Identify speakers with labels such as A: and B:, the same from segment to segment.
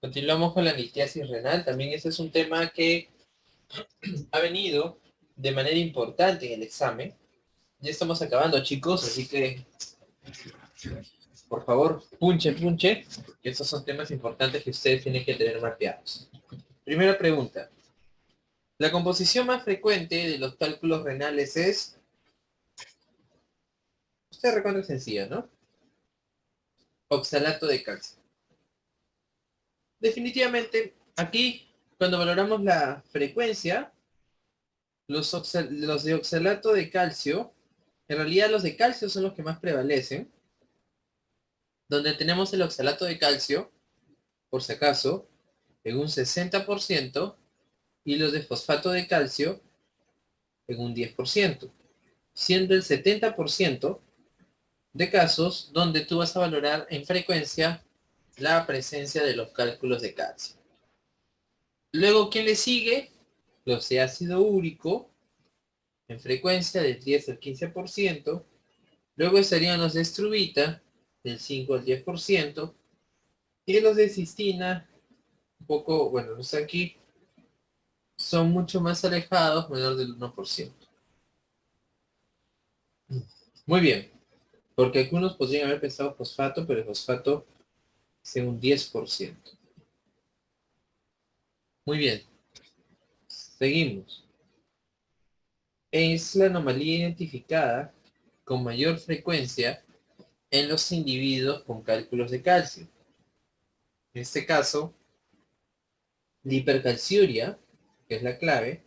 A: Continuamos con la litiasis renal. También este es un tema que ha venido de manera importante en el examen. Ya estamos acabando, chicos, así que por favor, punche, punche. Estos son temas importantes que ustedes tienen que tener mapeados. Primera pregunta. La composición más frecuente de los cálculos renales es... Usted recuerda sencilla, ¿no? Oxalato de calcio. Definitivamente, aquí, cuando valoramos la frecuencia, los de oxalato de calcio, en realidad los de calcio son los que más prevalecen, donde tenemos el oxalato de calcio, por si acaso, en un 60% y los de fosfato de calcio en un 10%, siendo el 70% de casos donde tú vas a valorar en frecuencia la presencia de los cálculos de calcio. Luego, ¿quién le sigue? Los de ácido úrico, en frecuencia del 10 al 15%. Luego estarían los de estrubita, del 5 al 10%. Y los de cistina, un poco, bueno, no está aquí, son mucho más alejados, menor del 1%. Muy bien, porque algunos podrían haber pensado fosfato, pero el fosfato es un 10%. Muy bien, seguimos. Es la anomalía identificada con mayor frecuencia en los individuos con cálculos de calcio. En este caso, la hipercalciuria, que es la clave,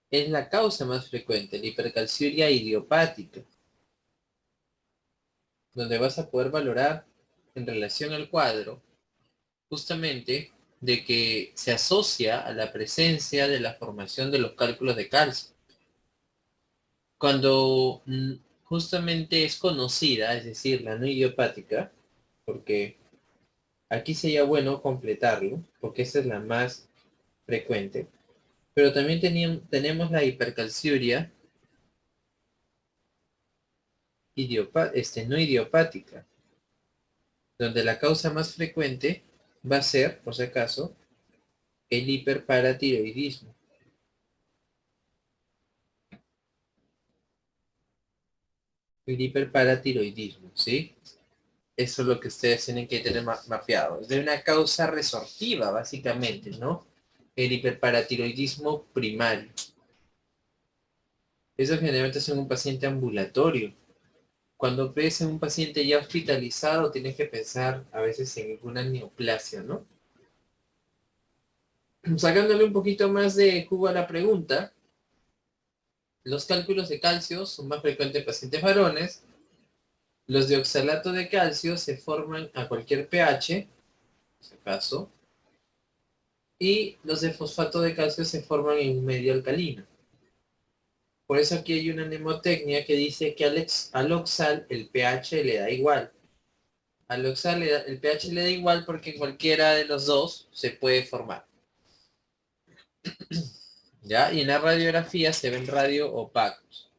A: es la causa más frecuente, la hipercalciuria idiopática, donde vas a poder valorar en relación al cuadro justamente de que se asocia a la presencia de la formación de los cálculos de calcio. Cuando justamente es conocida, es decir, la no idiopática, porque aquí sería bueno completarlo, porque esta es la más frecuente, pero también tenemos la hipercalciuria no idiopática, donde la causa más frecuente va a ser, por si acaso, el hiperparatiroidismo. El hiperparatiroidismo, ¿sí? Eso es lo que ustedes tienen que tener mapeado. Es de una causa resortiva, básicamente, ¿no? El hiperparatiroidismo primario. Eso generalmente es en un paciente ambulatorio. Cuando ves en un paciente ya hospitalizado, tienes que pensar a veces en alguna neoplasia, ¿no? Sacándole un poquito más de jugo a la pregunta, los cálculos de calcio son más frecuentes en pacientes varones. Los de oxalato de calcio se forman a cualquier pH, por si acaso, y los de fosfato de calcio se forman en un medio alcalino. Por eso aquí hay una mnemotecnia que dice que al oxal el pH le da igual. Al oxal el pH le da igual porque en cualquiera de los dos se puede formar. ¿Ya? Y en la radiografía se ven radio opacos.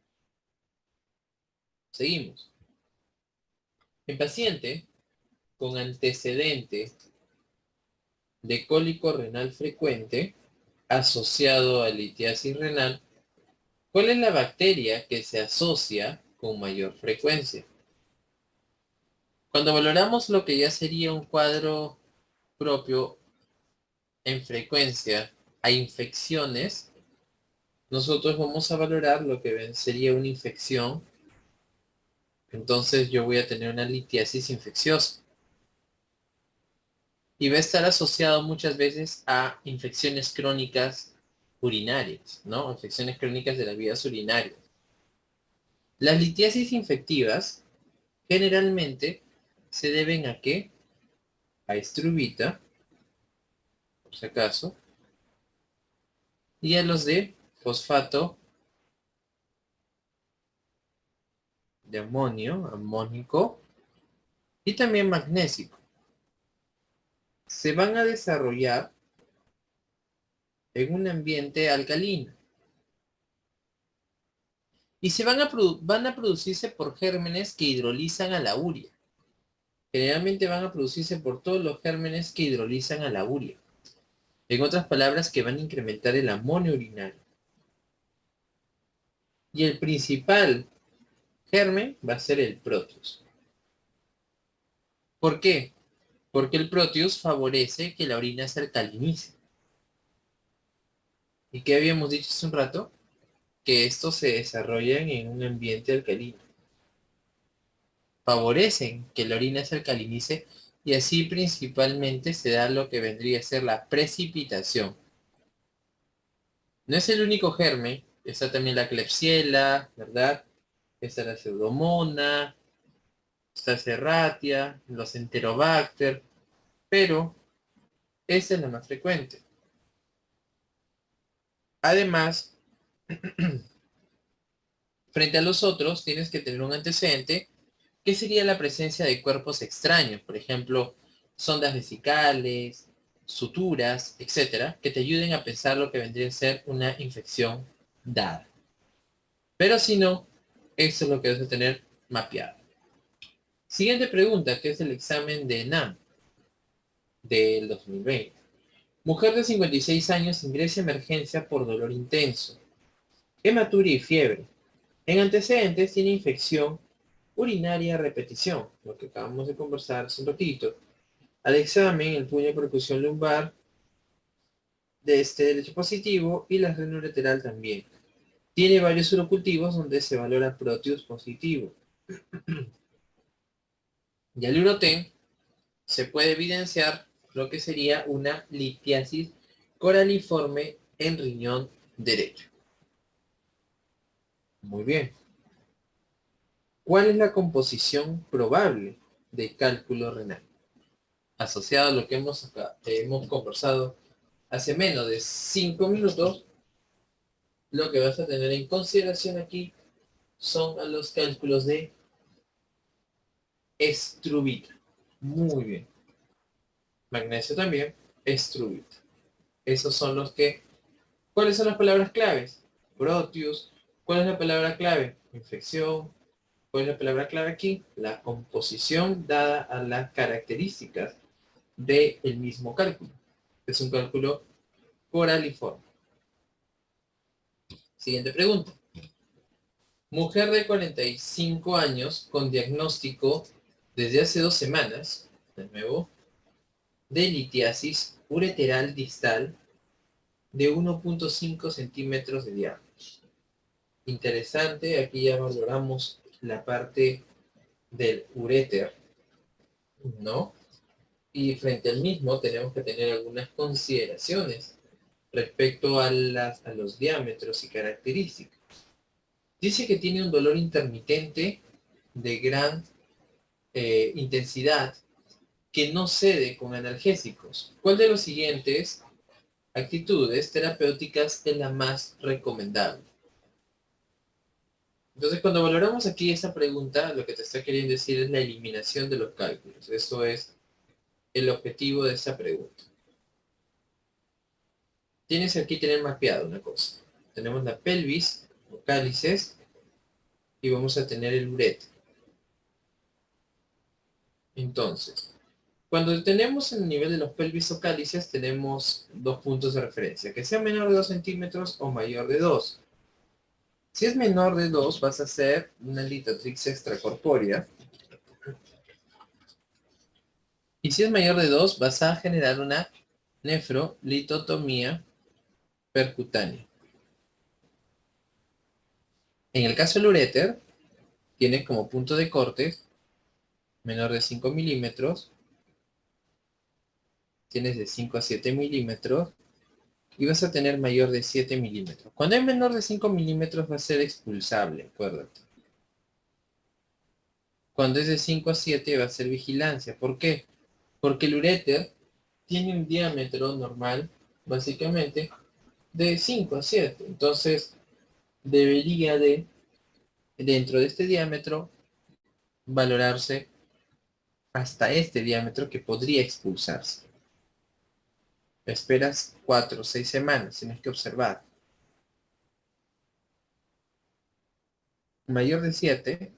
A: Seguimos. En paciente con antecedente de cólico renal frecuente asociado a litiasis renal, ¿cuál es la bacteria que se asocia con mayor frecuencia? Cuando valoramos lo que ya sería un cuadro propio en frecuencia a infecciones, nosotros vamos a valorar lo que sería una infección. Entonces yo voy a tener una litiasis infecciosa. Y va a estar asociado muchas veces a infecciones crónicas urinarias, ¿no? Infecciones crónicas de las vías urinarias. Las litiasis infectivas generalmente se deben a qué? A estrubita, por si acaso, y a los de fosfato de amonio, amónico, y también magnésico. Se van a desarrollar en un ambiente alcalino. Y van a producirse por gérmenes que hidrolizan a la urea. Generalmente van a producirse por todos los gérmenes que hidrolizan a la urea. En otras palabras, que van a incrementar el amonio urinario. Y el principal germen va a ser el Proteus. ¿Por qué? Porque el Proteus favorece que la orina se alcalinice. ¿Y qué habíamos dicho hace un rato? Que estos se desarrollan en un ambiente alcalino. Favorecen que la orina se alcalinice y así principalmente se da lo que vendría a ser la precipitación. No es el único germen, está también la Klebsiella, ¿verdad? Está la Pseudomonas, está Serratia, los Enterobacter, pero esta es la más frecuente. Además, frente a los otros, tienes que tener un antecedente que sería la presencia de cuerpos extraños, por ejemplo, sondas vesicales, suturas, etcétera, que te ayuden a pensar lo que vendría a ser una infección dada. Pero si no, eso es lo que vas a tener mapeado. Siguiente pregunta, que es el examen de NAM del 2020. Mujer de 56 años ingresa a emergencia por dolor intenso, hematuria y fiebre. En antecedentes tiene infección urinaria a repetición, lo que acabamos de conversar hace un ratito. Al examen, el puño de percusión lumbar de este derecho positivo y la renoureteral también. Tiene varios urocultivos donde se valora Proteus positivo. Y al uroten se puede evidenciar lo que sería una litiasis coraliforme en riñón derecho. Muy bien. ¿Cuál es la composición probable de cálculo renal? Asociado a lo que hemos conversado hace menos de 5 minutos, lo que vas a tener en consideración aquí son a los cálculos de estrubita. Muy bien. Magnesio también, estrubita. Esos son los que... ¿Cuáles son las palabras claves? Proteus. ¿Cuál es la palabra clave? Infección. ¿Cuál es la palabra clave aquí? La composición dada a las características del mismo cálculo. Es un cálculo coraliforme. Siguiente pregunta. Mujer de 45 años con diagnóstico desde hace 2 semanas, de nuevo, de litiasis ureteral distal de 1.5 centímetros de diámetro. Interesante, aquí ya valoramos la parte del uréter, ¿no? Y frente al mismo tenemos que tener algunas consideraciones respecto a los diámetros y características. Dice que tiene un dolor intermitente de gran intensidad que no cede con analgésicos. ¿Cuál de los siguientes actitudes terapéuticas es la más recomendable? Entonces, cuando valoramos aquí esa pregunta, lo que te está queriendo decir es la eliminación de los cálculos. Eso es el objetivo de esa pregunta. Tienes que aquí tener mapeado una cosa. Tenemos la pelvis, o cálices, y vamos a tener el ureter. Entonces, cuando tenemos el nivel de los pelvis o cálices, tenemos dos puntos de referencia, que sea menor de 2 centímetros o mayor de 2. Si es menor de 2, vas a hacer una litotrix extracorpórea. Y si es mayor de 2, vas a generar una nefrolitotomía percutánea. En el caso del uréter, tienes como punto de corte menor de 5 milímetros, tienes de 5 a 7 milímetros, y vas a tener mayor de 7 milímetros. Cuando es menor de 5 milímetros va a ser expulsable, acuérdate. Cuando es de 5 a 7 va a ser vigilancia. ¿Por qué? Porque el uréter tiene un diámetro normal, básicamente, de 5 a 7. Entonces, debería de, dentro de este diámetro, valorarse hasta este diámetro que podría expulsarse. Esperas 4 o 6 semanas, tienes que observar. Mayor de 7,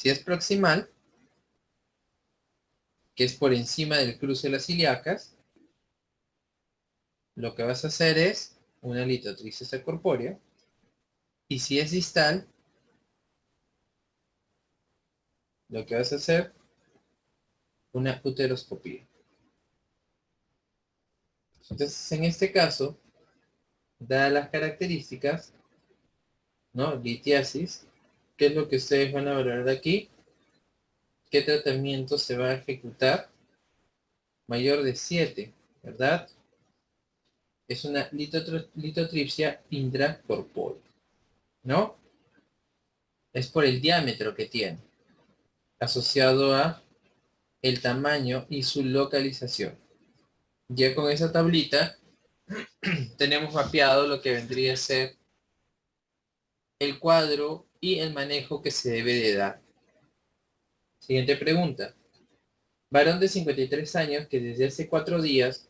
A: Si es proximal, que es por encima del cruce de las ilíacas, lo que vas a hacer es una litotripsia corpórea. Y si es distal, lo que vas a hacer una uteroscopía. Entonces, en este caso, dadas las características, ¿no? Litiasis, ¿qué es lo que ustedes van a valorar aquí? ¿Qué tratamiento se va a ejecutar? Mayor de 7, ¿verdad? Es una litotripsia intracorpórea, ¿no? Es por el diámetro que tiene, asociado a el tamaño y su localización. Ya con esa tablita tenemos mapeado lo que vendría a ser el cuadro y el manejo que se debe de dar. Siguiente pregunta. Varón de 53 años que desde hace 4 días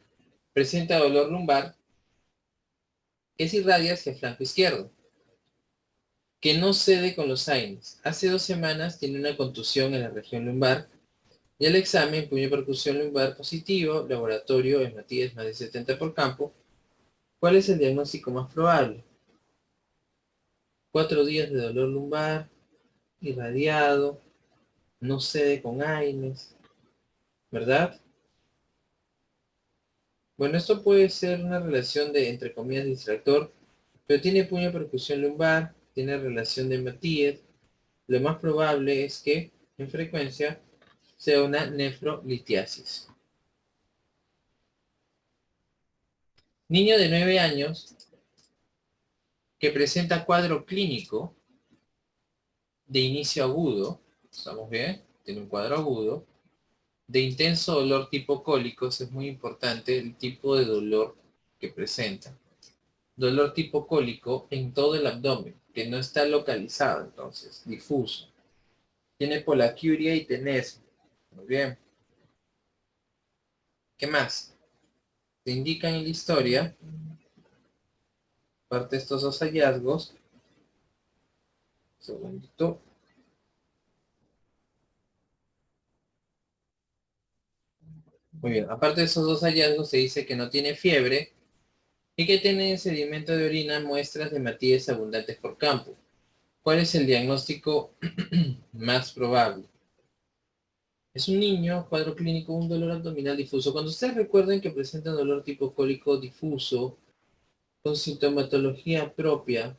A: presenta dolor lumbar que se irradia hacia el flanco izquierdo, que no cede con los AINES. Hace 2 semanas tiene una contusión en la región lumbar y el examen puño percusión lumbar positivo, laboratorio hematíes más de 70 por campo. ¿Cuál es el diagnóstico más probable? 4 días de dolor lumbar, irradiado, no cede con AINES, ¿verdad? Bueno, esto puede ser una relación de, entre comillas, distractor, pero tiene puño percusión lumbar, tiene relación de hematíes. Lo más probable es que, en frecuencia, sea una nefrolitiasis. Niño de 9 años que presenta cuadro clínico de inicio agudo, ¿estamos bien? Tiene un cuadro agudo, de intenso dolor tipo cólico, eso es muy importante, el tipo de dolor que presenta. Dolor tipo cólico en todo el abdomen, que no está localizado, entonces, difuso. Tiene polaquiuria y tenesmo. Muy bien. ¿Qué más? Te indican en la historia, aparte de estos dos hallazgos, un segundito. Muy bien, aparte de esos dos hallazgos, se dice que no tiene fiebre y que tiene en sedimento de orina muestras de hematíes abundantes por campo. ¿Cuál es el diagnóstico más probable? Es un niño, cuadro clínico, un dolor abdominal difuso. Cuando ustedes recuerden que presenta dolor tipo cólico difuso, con sintomatología propia,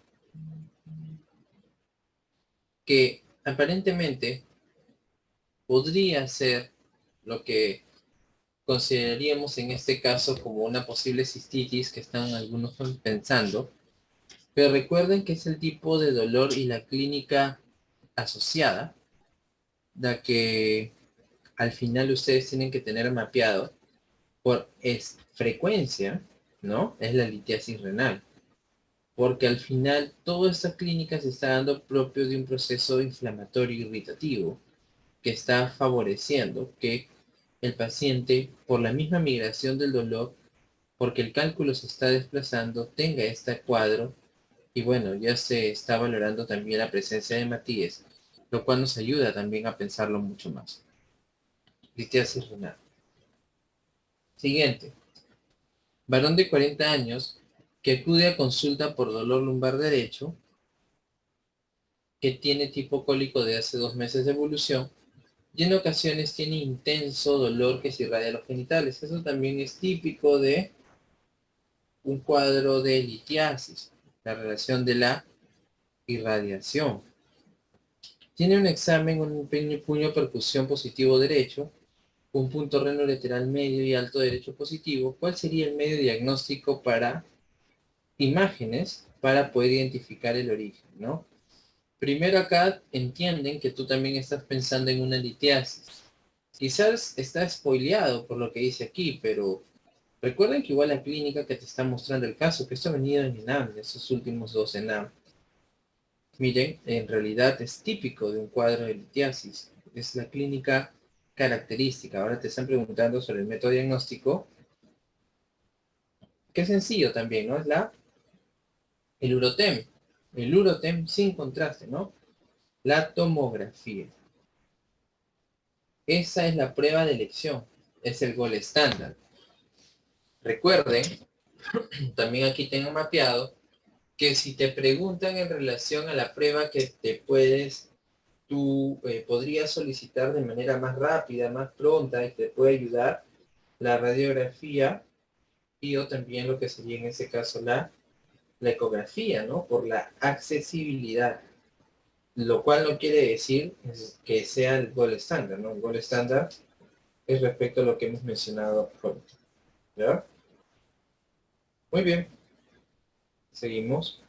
A: que aparentemente podría ser lo que consideraríamos en este caso como una posible cistitis que están algunos pensando, pero recuerden que es el tipo de dolor y la clínica asociada, la que al final ustedes tienen que tener mapeado por frecuencia, ¿no? Es la litiasis renal. Porque al final toda esta clínica se está dando propio de un proceso inflamatorio irritativo que está favoreciendo que el paciente, por la misma migración del dolor, porque el cálculo se está desplazando, tenga este cuadro y bueno, ya se está valorando también la presencia de hematíes, lo cual nos ayuda también a pensarlo mucho más. Litiasis renal. Siguiente. Varón de 40 años que acude a consulta por dolor lumbar derecho, que tiene tipo cólico de hace 2 meses de evolución, y en ocasiones tiene intenso dolor que se irradia a los genitales. Eso también es típico de un cuadro de litiasis, la relación de la irradiación. Tiene un examen, un puño percusión positivo derecho, un punto reno lateral medio y alto derecho positivo. ¿Cuál sería el medio diagnóstico para imágenes para poder identificar el origen, ¿no? Primero acá entienden que tú también estás pensando en una litiasis. Quizás está spoileado por lo que dice aquí, pero recuerden que igual la clínica que te está mostrando el caso, que esto ha venido en ENAM, en esos últimos 2 ENAM, miren, en realidad es típico de un cuadro de litiasis. Es la clínica característica. Ahora te están preguntando sobre el método diagnóstico, que es sencillo también, ¿no? Es el UROTEM sin contraste, ¿no? La tomografía. Esa es la prueba de elección, es el gol estándar. Recuerden, también aquí tengo mapeado, que si te preguntan en relación a la prueba que tú podrías solicitar de manera más rápida, más pronta y te puede ayudar, la radiografía y o también lo que sería en ese caso la ecografía, ¿no? Por la accesibilidad, lo cual no quiere decir que sea el gol estándar, ¿no? El gol estándar es respecto a lo que hemos mencionado pronto, ¿ya? Muy bien, seguimos.